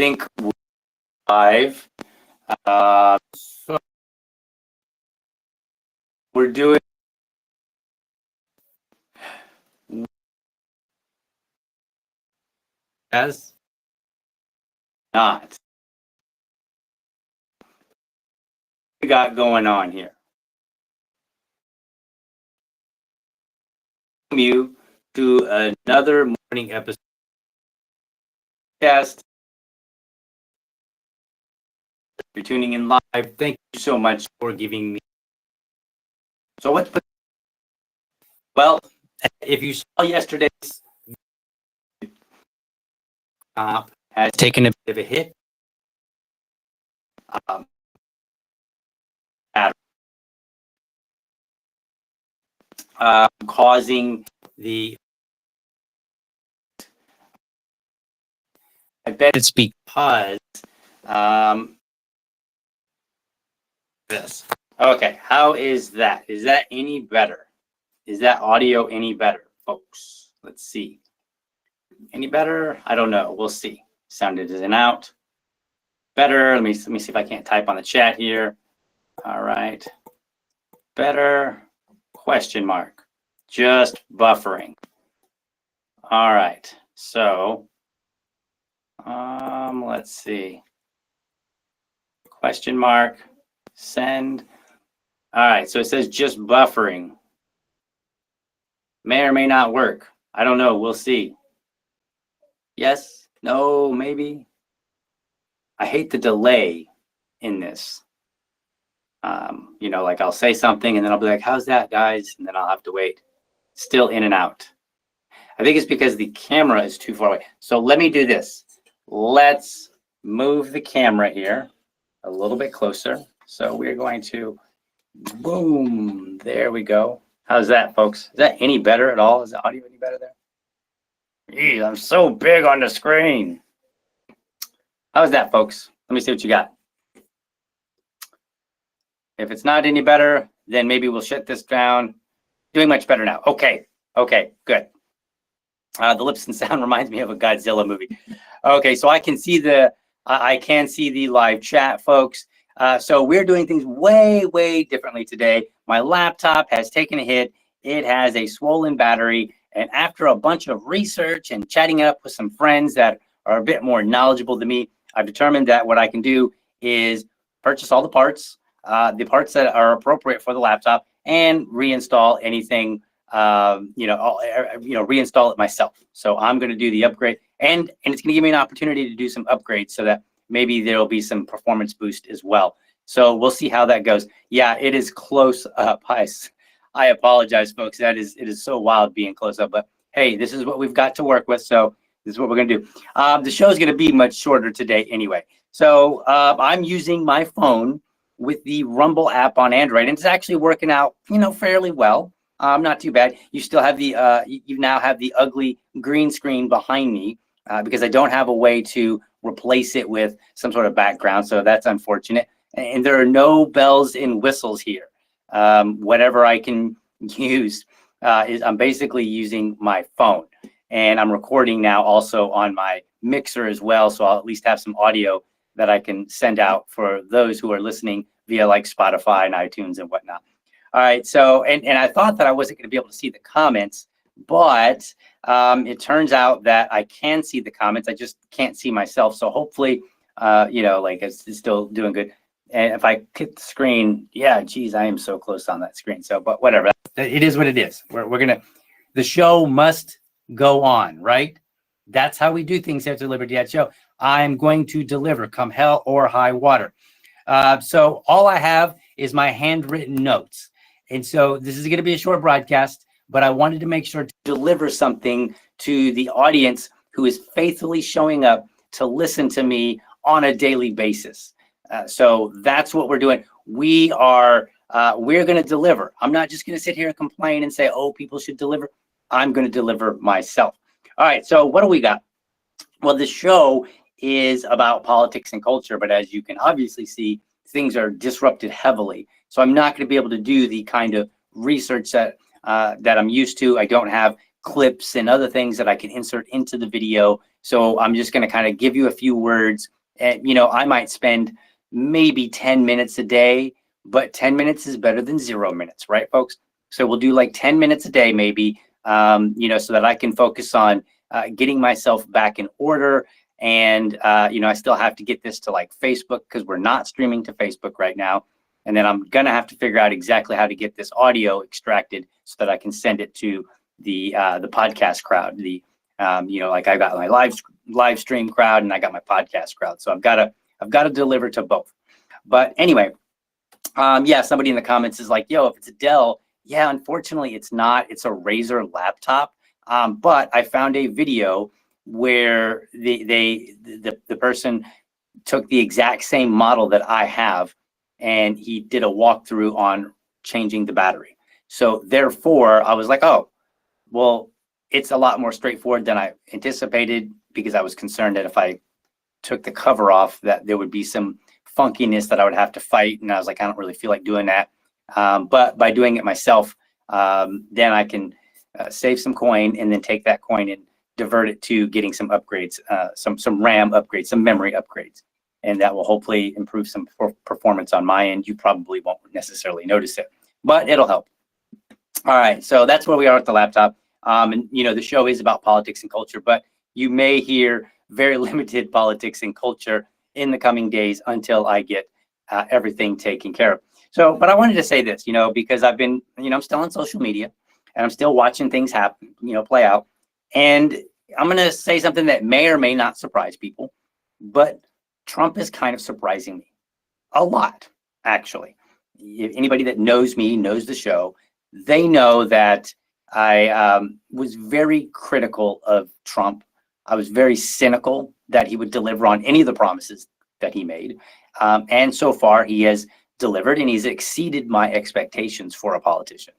think we're live. So we're doing as not. What we got going on here? You to another morning episode. Yes. If you're tuning in live, thank you so much for giving me. So what's well, if you saw yesterday's has taken a bit of a hit. Causing the I bet it's because this. Okay, how is that? Is that any better? Is that audio any better, folks? Let's see. Any better? I don't know. We'll see. Sounded in and out. Better. Let me see if I can't type on the chat here. All right. Better? Question mark. Just buffering. All right. So, let's see. Question mark. Send. All right. So it says just buffering. May or may not work. I don't know. We'll see. Yes, no, maybe. I hate the delay in this. You know, like I'll say something and then I'll be like, how's that, guys? And then I'll have to wait. Still in and out. I think it's because the camera is too far away. So let me do this. Let's move the camera here a little bit closer. So we're going to, boom, there we go. How's that, folks? Is that any better at all? Is the audio any better there? Geez, I'm so big on the screen. How's that, folks? Let me see what you got. If it's not any better, then maybe we'll shut this down. Doing much better now. Okay, good. The lips and sound reminds me of a Godzilla movie. Okay, so I can see the live chat, folks. So we're doing things way differently today. My laptop has taken a hit. It has a swollen battery. And after a bunch of research and chatting up with some friends that are a bit more knowledgeable than me, I've determined that what I can do is purchase all the parts that are appropriate for the laptop, and reinstall anything, reinstall it myself. So I'm going to do the upgrade, and it's going to give me an opportunity to do some upgrades so that maybe there'll be some performance boost as well. So we'll see how that goes. Yeah, it is close up. I apologize, folks. It is so wild being close up, but hey, this is what we've got to work with. So this is what we're going to do. The show is going to be much shorter today anyway. So I'm using my phone with the Rumble app on Android, and it's actually working out, fairly well. Not too bad. You still have you now have the ugly green screen behind me because I don't have a way to replace it with some sort of background. So that's unfortunate. And there are no bells and whistles here. Whatever I can use is I'm basically using my phone, and I'm recording now also on my mixer as well. So I'll at least have some audio that I can send out for those who are listening via like Spotify and iTunes and whatnot. All right. So, and I thought that I wasn't going to be able to see the comments, but it turns out that I can see the comments. I just can't see myself. So hopefully, it's still doing good. And if I hit the screen, yeah, geez, I am so close on that screen. So, but whatever, it is what it is. The show must go on, right? That's how we do things here at the LibertyDad Show. I'm going to deliver come hell or high water. So all I have is my handwritten notes. And so this is going to be a short broadcast, but I wanted to make sure to deliver something to the audience who is faithfully showing up to listen to me on a daily basis. So that's what we're doing. We're going to deliver. I'm not just going to sit here and complain and say, oh, people should deliver. I'm going to deliver myself. All right. So what do we got? Well, the show is about politics and culture, but as you can obviously see, things are disrupted heavily. So I'm not going to be able to do the kind of research that I'm used to. I don't have clips and other things that I can insert into the video So I'm just going to kind of give you a few words. And, I might spend maybe 10 minutes a day, but 10 minutes is better than 0 minutes, right, folks? So we'll do like 10 minutes a day, maybe, so that I can focus on getting myself back in order. And, I still have to get this to like Facebook because we're not streaming to Facebook right now. And then I'm going to have to figure out exactly how to get this audio extracted so that I can send it to the podcast crowd. Like I got my live stream crowd and I got my podcast crowd. So I've got to deliver to both. But anyway, somebody in the comments is like, yo, if it's a Dell, yeah, unfortunately it's not. It's a Razer laptop. But I found a video where the person took the exact same model that I have, and he did a walkthrough on changing the battery. So therefore, I was like, oh, well, it's a lot more straightforward than I anticipated, because I was concerned that if I took the cover off, that there would be some funkiness that I would have to fight. And I was like, I don't really feel like doing that. But by doing it myself, then I can save some coin and then take that coin and divert it to getting some upgrades, some RAM upgrades, some memory upgrades. And that will hopefully improve some performance on my end. You probably won't necessarily notice it, but it'll help. All right, so that's where we are with the laptop. The show is about politics and culture, but you may hear very limited politics and culture in the coming days until I get everything taken care of. So, but I wanted to say this, because I've been, I'm still on social media and I'm still watching things happen, play out. And I'm going to say something that may or may not surprise people, but Trump is kind of surprising me a lot, actually. If anybody that knows me, knows the show, they know that I was very critical of Trump. I was very cynical that he would deliver on any of the promises that he made. And so far, he has delivered, and he's exceeded my expectations for a politician,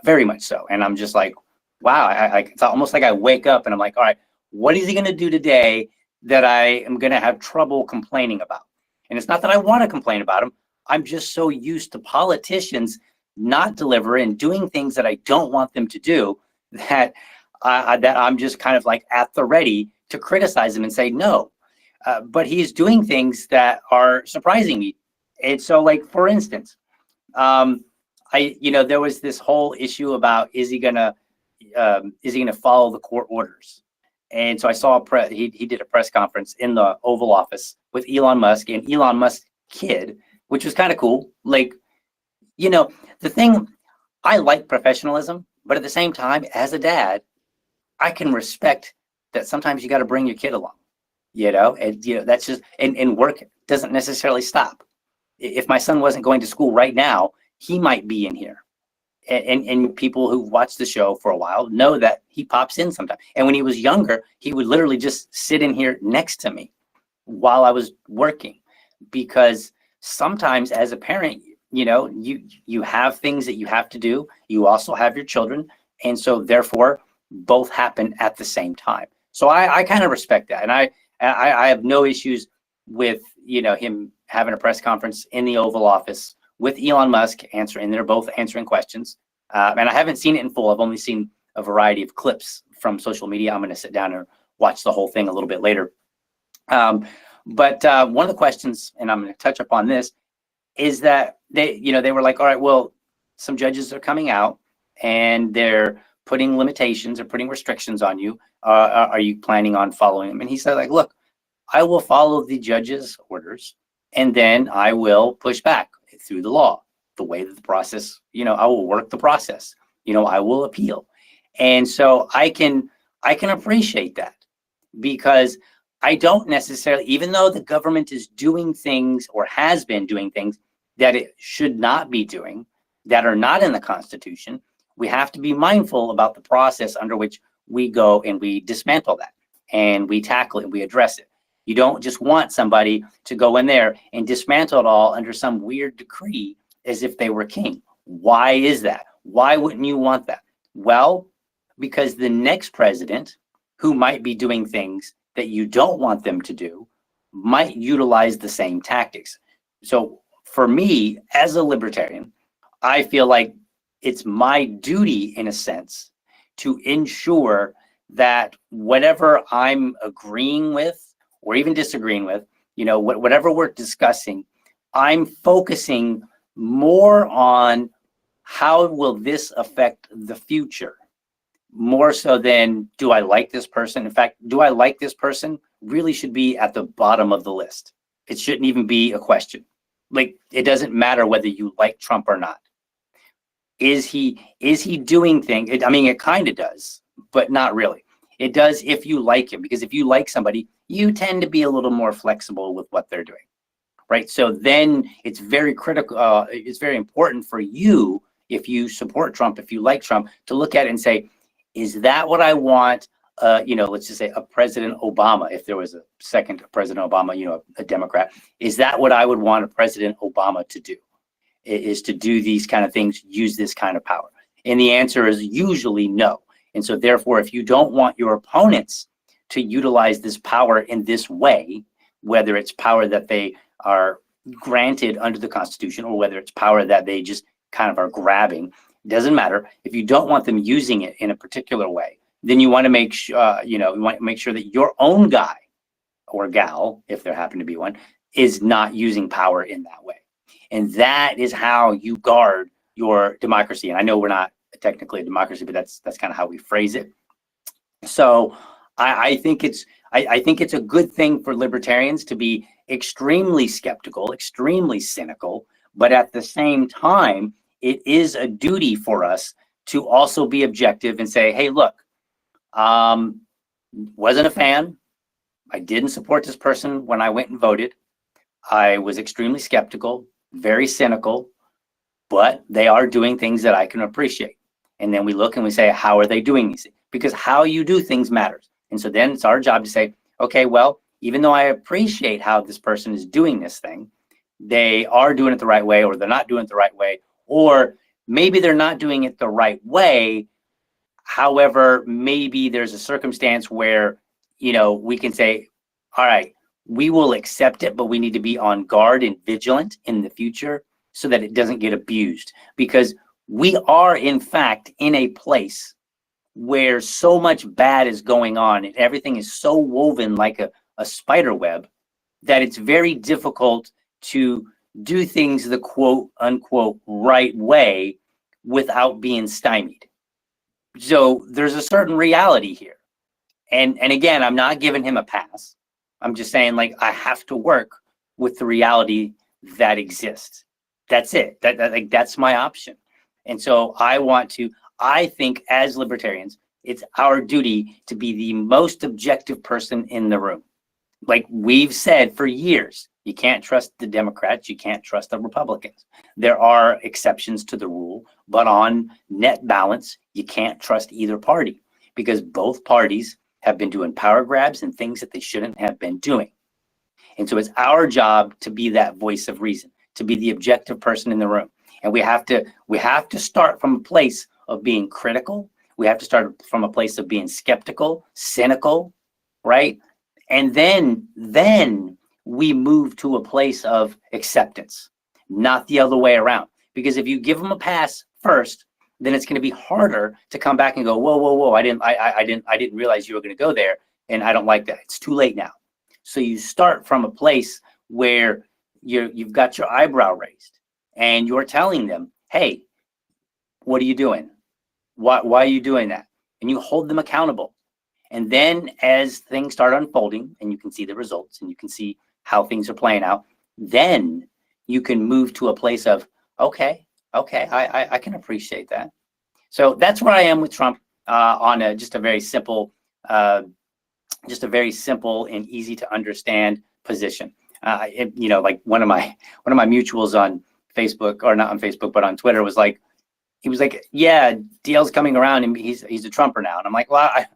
very much so. And I'm just like, wow, it's almost like I wake up and I'm like, all right, what is he going to do today that I am going to have trouble complaining about? And it's not that I want to complain about him. I'm just so used to politicians not delivering and doing things that I don't want them to do that I'm just kind of like at the ready to criticize him and say no. But he's doing things that are surprising me. And so, like, for instance, there was this whole issue about is he gonna follow the court orders? And so I saw he did a press conference in the Oval Office with Elon Musk and Elon Musk's kid, which was kind of cool. Like, the thing, I like professionalism, but at the same time, as a dad, I can respect that sometimes you got to bring your kid along, and that's just, and work doesn't necessarily stop. If my son wasn't going to school right now, he might be in here. And people who've watched the show for a while know that he pops in sometimes. And when he was younger, he would literally just sit in here next to me while I was working, because sometimes as a parent, you have things that you have to do. You also have your children. And so therefore both happen at the same time. So I kind of respect that. And I have no issues with, him having a press conference in the Oval Office with Elon Musk answering. They're both answering questions. And I haven't seen it in full. I've only seen a variety of clips from social media. I'm going to sit down and watch the whole thing a little bit later. But one of the questions, and I'm going to touch upon this, is that they were like, all right, well, some judges are coming out and they're putting limitations or putting restrictions on you. Are you planning on following them? And he said, like, look, I will follow the judge's orders, and then I will push back through the law, the way that the process, I will work the process, I will appeal. And so I can appreciate that, because I don't necessarily, even though the government is doing things or has been doing things that it should not be doing, that are not in the Constitution, we have to be mindful about the process under which we go and we dismantle that and we tackle it and we address it. You don't just want somebody to go in there and dismantle it all under some weird decree as if they were king. Why is that? Why wouldn't you want that? Well, because the next president, who might be doing things that you don't want them to do, might utilize the same tactics. So for me, as a libertarian, I feel like it's my duty, in a sense, to ensure that whatever I'm agreeing with or even disagreeing with, whatever we're discussing, I'm focusing more on how will this affect the future, more so than do I like this person. In fact, do I like this person really should be at the bottom of the list. It shouldn't even be a question. Like, it doesn't matter whether you like Trump or not. Is he doing things? I mean, it kind of does, but not really. It does if you like him, because if you like somebody, you tend to be a little more flexible with what they're doing, right? So then it's very critical. It's very important for you, if you support Trump, if you like Trump, to look at it and say, is that what I want? Let's just say a President Obama, if there was a second President Obama, a Democrat, is that what I would want a President Obama to do? Is to do these kind of things, use this kind of power? And the answer is usually no. And so therefore, if you don't want your opponents to utilize this power in this way, whether it's power that they are granted under the Constitution or whether it's power that they just kind of are grabbing, it doesn't matter. If you don't want them using it in a particular way, then you want to make sure, you want to make sure that your own guy or gal, if there happen to be one, is not using power in that way. And that is how you guard your democracy. And I know we're not technically a democracy, but that's kind of how we phrase it. So I think it's a good thing for libertarians to be extremely skeptical, extremely cynical, but at the same time, it is a duty for us to also be objective and say, hey, look, wasn't a fan. I didn't support this person when I went and voted. I was extremely skeptical, very cynical, but they are doing things that I can appreciate. And then we look and we say, how are they doing these things? Because how you do things matters. And so then it's our job to say, okay, well, even though I appreciate how this person is doing this thing, they are doing it the right way, or they're not doing it the right way, or maybe they're not doing it the right way. However, maybe there's a circumstance where, we can say, all right, we will accept it, but we need to be on guard and vigilant in the future so that it doesn't get abused. Because we are, in fact, in a place where so much bad is going on and everything is so woven like a spider web that it's very difficult to do things the quote unquote right way without being stymied. So there's a certain reality here. And again, I'm not giving him a pass. I'm just saying, like, I have to work with the reality that exists. That's it. That's my option. And so I think as libertarians, it's our duty to be the most objective person in the room. Like we've said for years, you can't trust the Democrats, you can't trust the Republicans. There are exceptions to the rule, but on net balance, you can't trust either party because both parties have been doing power grabs and things that they shouldn't have been doing. And so it's our job to be that voice of reason, to be the objective person in the room. And we have to start from a place of being critical. We have to start from a place of being skeptical, cynical, right? And then we move to a place of acceptance, not the other way around. Because if you give them a pass first, then it's going to be harder to come back and go, whoa, I didn't realize you were going to go there, and I don't like that. It's too late now. So you start from a place where you've got your eyebrow raised, and you're telling them, hey, what are you doing? Why are you doing that? And you hold them accountable. And then as things start unfolding and you can see the results and you can see how things are playing out, then you can move to a place of, okay, I can appreciate that. So that's where I am with Trump on just a very simple and easy to understand position. Like one of my mutuals on Facebook, or not on Facebook, but on Twitter he was like, yeah, DL's coming around and he's a Trumper now. And I'm like, well, I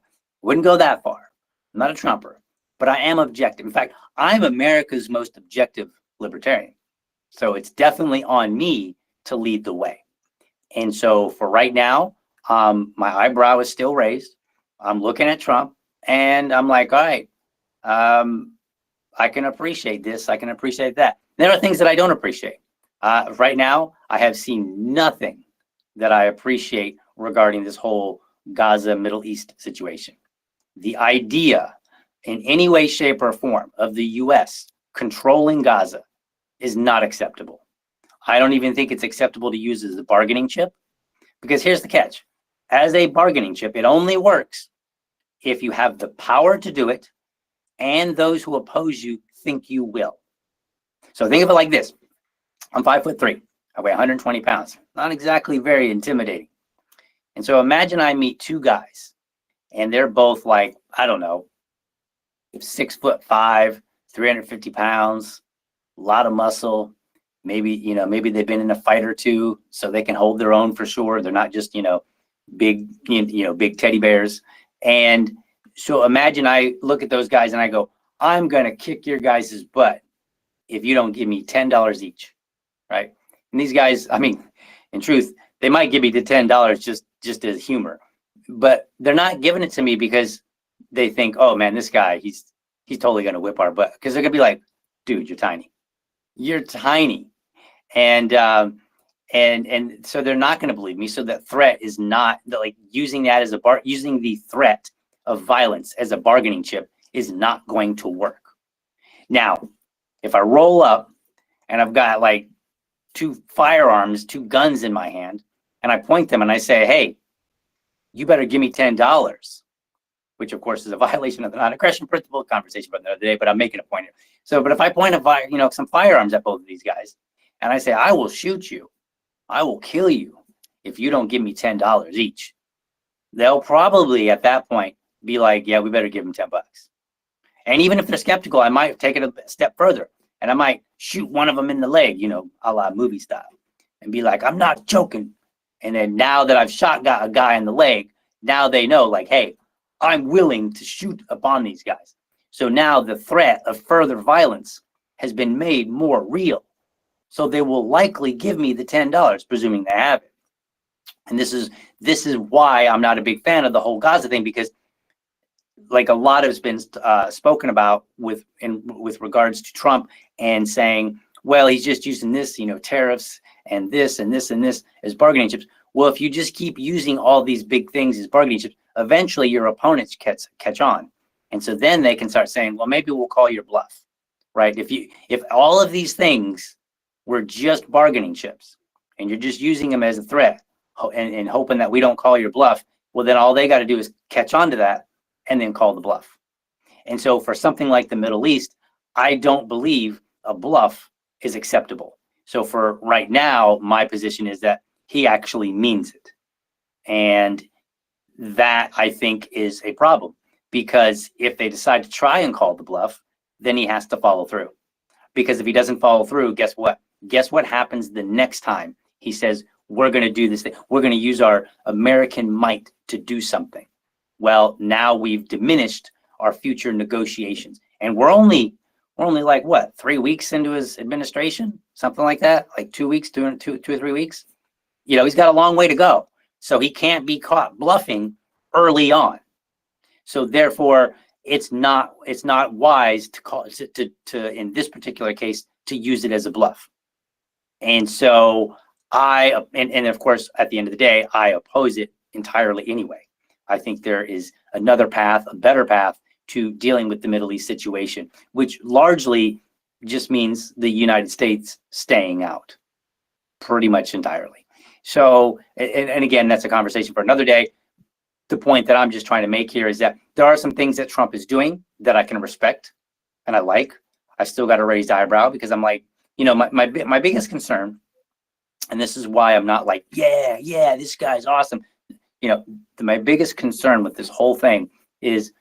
wouldn't go that far. I'm not a Trumper, but I am objective. In fact, I'm America's most objective libertarian. So it's definitely on me to lead the way. And so for right now, my eyebrow is still raised. I'm looking at Trump and I'm like, all right, I can appreciate this. I can appreciate that. There are things that I don't appreciate. Right now, I have seen nothing that I appreciate regarding this whole Gaza, Middle East situation. the idea in any way, shape, or form of the US controlling Gaza is not acceptable. I don't even think it's acceptable to use as a bargaining chip, because here's the catch. As a bargaining chip, it only works if you have the power to do it and those who oppose you think you will. So think of it like this. I'm 5'3". I weigh 120 pounds. Not exactly very intimidating. And so imagine I meet two guys and they're both like, I don't know, 6'5", 350 pounds, a lot of muscle. Maybe, maybe they've been in a fight or two, so they can hold their own for sure. They're not just, big, big teddy bears. And so imagine I look at those guys and I go, I'm going to kick your guys' butt if you don't give me $10 each, right? And these guys, I mean, in truth, they might give me the $10 just as humor, but they're not giving it to me because they think, oh man, this guy, he's totally going to whip our butt. Because they're going to be like, dude, you're tiny. You're tiny. And so they're not going to believe me. So that threat is not like using that as using the threat of violence as a bargaining chip is not going to work. Now, if I roll up and I've got like two firearms, two guns in my hand, and I point them and I say, hey, you better give me $10, which of course is a violation of the non-aggression principle, conversation about the other day, but I'm making a point here. So, but if I point some firearms at both of these guys and I say, I will shoot you, I will kill you if you don't give me $10 each, they'll probably at that point be like, yeah, we better give them $10. And even if they're skeptical, I might take it a step further and I might shoot one of them in the leg, a la movie style, and be like, I'm not joking. And then now that I've shot a guy in the leg, now they know like, hey, I'm willing to shoot upon these guys. So now the threat of further violence has been made more real. So they will likely give me the $10, presuming they have it. And this is why I'm not a big fan of the whole Gaza thing, because like a lot has been spoken about with regards to Trump and saying, well, he's just using this, tariffs and this and this and this as bargaining chips. Well, if you just keep using all these big things as bargaining chips, eventually your opponents catch on. And so then they can start saying, well, maybe we'll call your bluff, right? If all of these things were just bargaining chips and you're just using them as a threat and hoping that we don't call your bluff, well, then all they got to do is catch on to that and then call the bluff. And so for something like the Middle East, I don't believe a bluff is acceptable. So for right now, my position is that he actually means it. And that I think is a problem, because if they decide to try and call the bluff, then he has to follow through. Because if he doesn't follow through, guess what? Guess what happens the next time he says, we're going to do this thing. We're going to use our American might to do something. Well, now we've diminished our future negotiations. And we're only like, what, 3 weeks into his administration? Something like that? Like 2 weeks, two or 3 weeks? He's got a long way to go. So he can't be caught bluffing early on. So therefore, it's not wise to call to in this particular case to use it as a bluff. And so and of course at the end of the day, I oppose it entirely anyway. I think there is another path, a better path to dealing with the Middle East situation, which largely just means the United States staying out pretty much entirely. So, and again, that's a conversation for another day. The point that I'm just trying to make here is that there are some things that Trump is doing that I can respect and I like. I still got a raised eyebrow because I'm like, my biggest concern, and this is why I'm not like, yeah, this guy's awesome. My biggest concern with this whole thing is,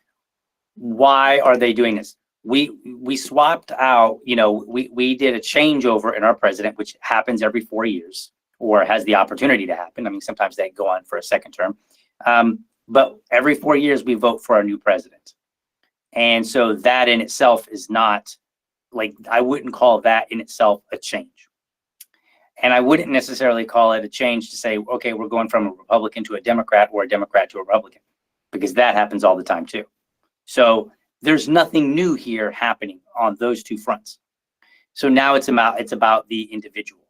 why are they doing this? We swapped out, we did a changeover in our president, which happens every 4 years, or has the opportunity to happen. I mean, sometimes they go on for a second term. But every 4 years we vote for our new president. And so that in itself is not, like, I wouldn't call that in itself a change. And I wouldn't necessarily call it a change to say, okay, we're going from a Republican to a Democrat or a Democrat to a Republican, because that happens all the time too. So there's nothing new here happening on those two fronts. So now it's about the individual.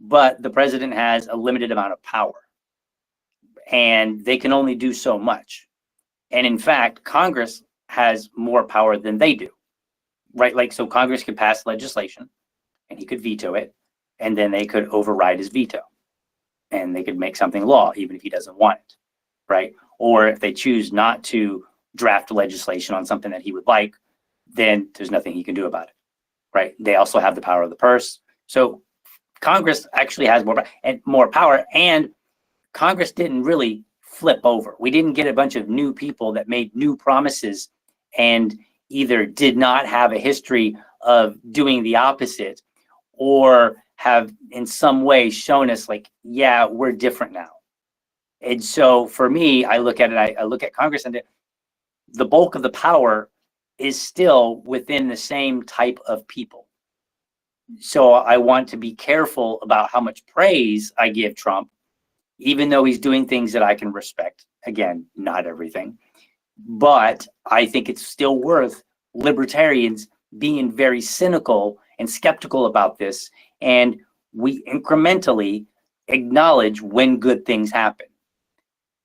But the president has a limited amount of power, and they can only do so much. And in fact, Congress has more power than they do, right? Like, so Congress could pass legislation and he could veto it, and then they could override his veto and they could make something law, even if he doesn't want it, right? Or if they choose not to draft legislation on something that he would like, then there's nothing he can do about it, right? They also have the power of the purse. So Congress actually has more power, and Congress didn't really flip over. We didn't get a bunch of new people that made new promises and either did not have a history of doing the opposite or have in some way shown us like, yeah, we're different now. And so for me, I look at it, I look at Congress, and the bulk of the power is still within the same type of people. So I want to be careful about how much praise I give Trump, even though he's doing things that I can respect. Again, not everything, but I think it's still worth libertarians being very cynical and skeptical about this. And we incrementally acknowledge when good things happen.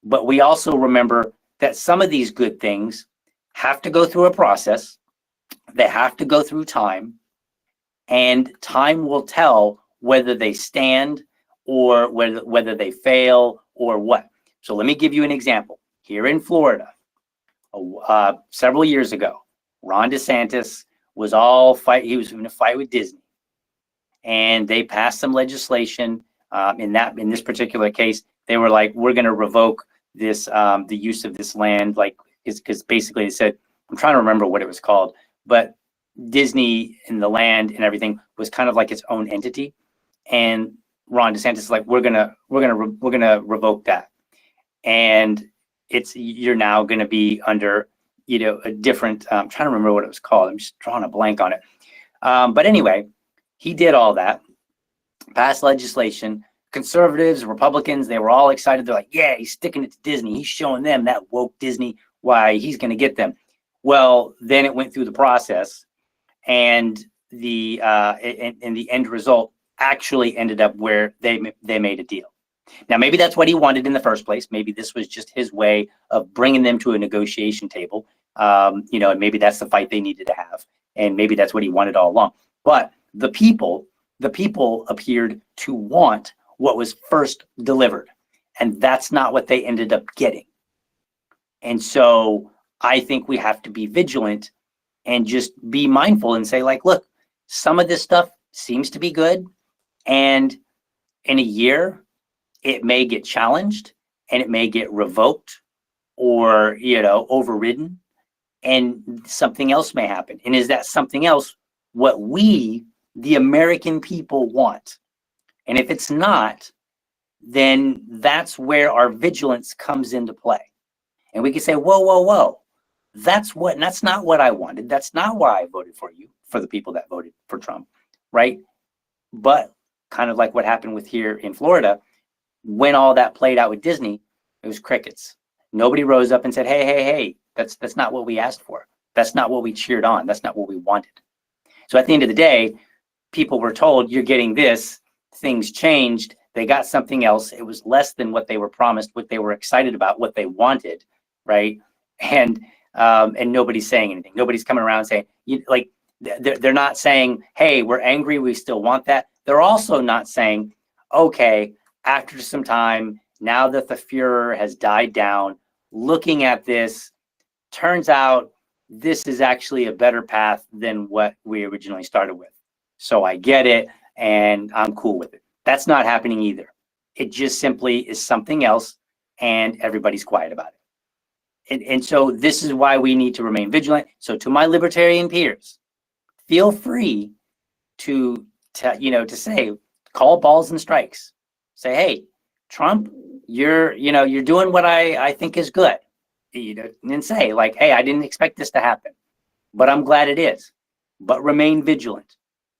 But we also remember that some of these good things have to go through a process. They have to go through time, and time will tell whether they stand or whether they fail or what. So let me give you an example. Here in Florida, several years ago, Ron DeSantis was he was in a fight with Disney, and they passed some legislation. In this particular case, they were like, we're going to revoke this, the use of this land, like, because basically they said, I'm trying to remember what it was called, but Disney and the land and everything was kind of like its own entity. And Ron DeSantis is like, we're gonna revoke that, and you're now going to be under a different. I'm trying to remember what it was called. I'm just drawing a blank on it. But anyway, he did all that, passed legislation. Conservatives, Republicans, they were all excited. They're like, yeah, he's sticking it to Disney. He's showing them, that woke Disney, why he's going to get them. Well, then it went through the process, and the end result actually ended up where they made a deal. Now, maybe that's what he wanted in the first place. Maybe this was just his way of bringing them to a negotiation table. And maybe that's the fight they needed to have, and maybe that's what he wanted all along. But the people appeared to want what was first delivered, and that's not what they ended up getting. And so I think we have to be vigilant and just be mindful and say, like, look, some of this stuff seems to be good, and in a year it may get challenged and it may get revoked or overridden, and something else may happen. And is that something else what we, the American people, want? And if it's not, then that's where our vigilance comes into play. And we can say, whoa, that's not what I wanted. That's not why I voted for you, for the people that voted for Trump, right? But kind of like what happened with here in Florida, when all that played out with Disney, it was crickets. Nobody rose up and said, hey, that's not what we asked for. That's not what we cheered on. That's not what we wanted. So at the end of the day, people were told, you're getting this. Things changed. They got something else. It was less than what they were promised, what they were excited about, what they wanted, right? And nobody's saying anything. Nobody's coming around saying, they're not saying, hey, we're angry, we still want that. They're also not saying, okay, after some time, now that the furor has died down, looking at this, turns out this is actually a better path than what we originally started with. So I get it, and I'm cool with it. That's not happening either. It just simply is something else, and everybody's quiet about it. And so this is why we need to remain vigilant. So to my libertarian peers, feel free to say, call balls and strikes. Say, hey, Trump, you're doing what I think is good. And say, like, hey, I didn't expect this to happen, but I'm glad it is. But remain vigilant,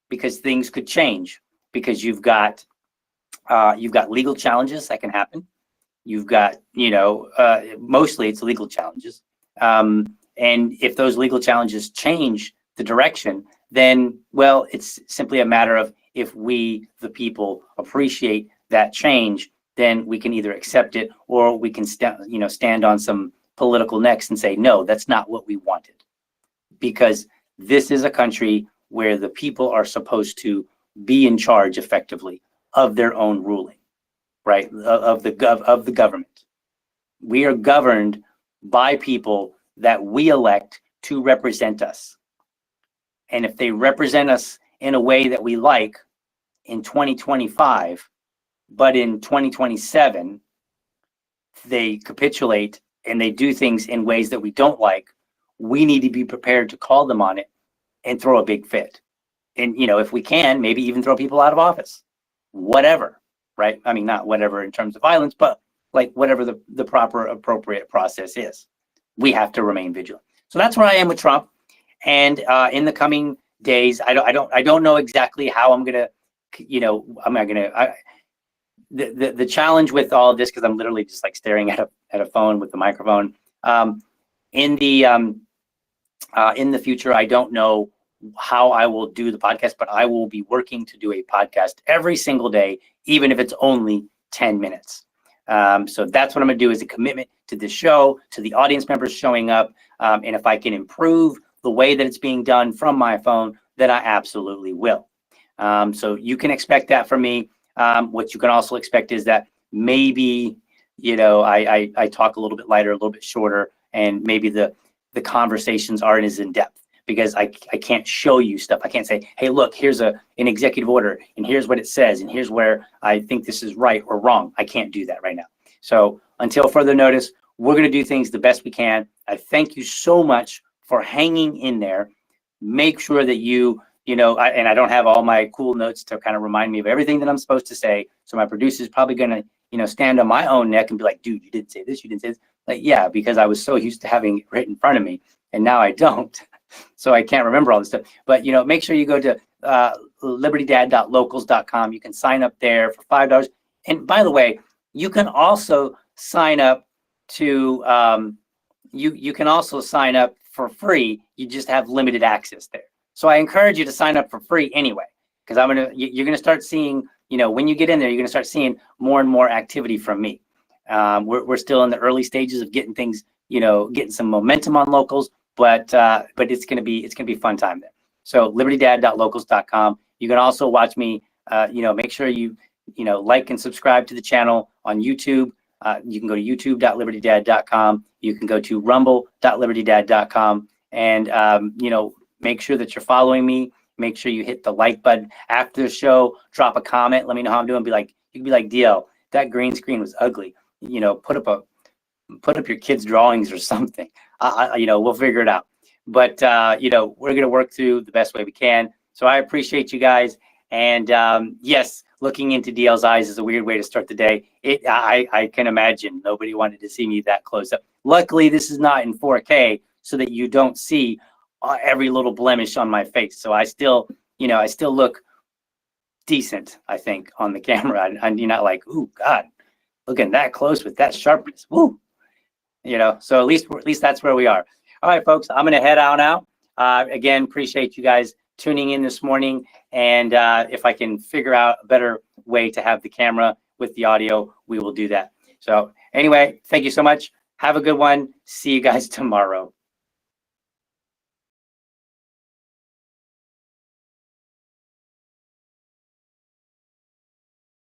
because things could change, because you've got legal challenges that can happen. You've got, mostly it's legal challenges. And if those legal challenges change the direction, then, well, it's simply a matter of, if we, the people, appreciate that change, then we can either accept it, or we can stand on some political necks and say, no, that's not what we wanted. Because this is a country where the people are supposed to be in charge effectively of their own ruling, right? Of the government. We are governed by people that we elect to represent us. And if they represent us in a way that we like in 2025, but in 2027, they capitulate and they do things in ways that we don't like, we need to be prepared to call them on it and throw a big fit. And, if we can, maybe even throw people out of office, whatever, right? I mean, not whatever in terms of violence, but like whatever the proper appropriate process is. We have to remain vigilant. So that's where I am with Trump. And in the coming days, I don't know exactly how I'm gonna, the challenge with all of this, because I'm literally just like staring at a phone with the microphone. In the future, I don't know how I will do the podcast, but I will be working to do a podcast every single day, even if it's only 10 minutes. So that's what I'm gonna do, is a commitment to the show, to the audience members showing up. And if I can improve the way that it's being done from my phone, then I absolutely will. So you can expect that from me. What you can also expect is that maybe, I talk a little bit lighter, a little bit shorter, and maybe the conversations aren't as in depth, because I can't show you stuff. I can't say, hey, look, here's an executive order, and here's what it says, and here's where I think this is right or wrong. I can't do that right now. So until further notice, we're going to do things the best we can. I thank you so much for hanging in there. Make sure that and I don't have all my cool notes to kind of remind me of everything that I'm supposed to say. So my producer is probably going to, stand on my own neck and be like, dude, you didn't say this, you didn't say this. Like, yeah, because I was so used to having it right in front of me, and now I don't. So I can't remember all this stuff. But, make sure you go to libertydad.locals.com. You can sign up there for $5. And by the way, you can also sign up to, you can also sign up for free. You just have limited access there. So I encourage you to sign up for free anyway, because you're gonna start seeing, when you get in there, you're gonna start seeing more and more activity from me. We're still in the early stages of getting things, getting some momentum on locals, but it's gonna be fun time there. So libertydad.locals.com. You can also watch me. Make sure you like and subscribe to the channel on YouTube. You can go to youtube.libertydad.com. You can go to rumble.libertydad.com, and make sure that you're following me. Make sure you hit the like button after the show. Drop a comment. Let me know how I'm doing. You can be like, DL, that green screen was ugly. Put up your kids' drawings or something. We'll figure it out. But we're gonna work through the best way we can. So I appreciate you guys. And yes, looking into DL's eyes is a weird way to start the day. I can imagine nobody wanted to see me that close up. Luckily, this is not in 4K, so that you don't see every little blemish on my face. So I still look decent, I think, on the camera. And you're not like, ooh, God, looking that close with that sharpness. Woo. So at least that's where we are. All right, folks, I'm gonna head out now. Again, appreciate you guys tuning in this morning. And if I can figure out a better way to have the camera with the audio, we will do that. So anyway, thank you so much. Have a good one. See you guys tomorrow.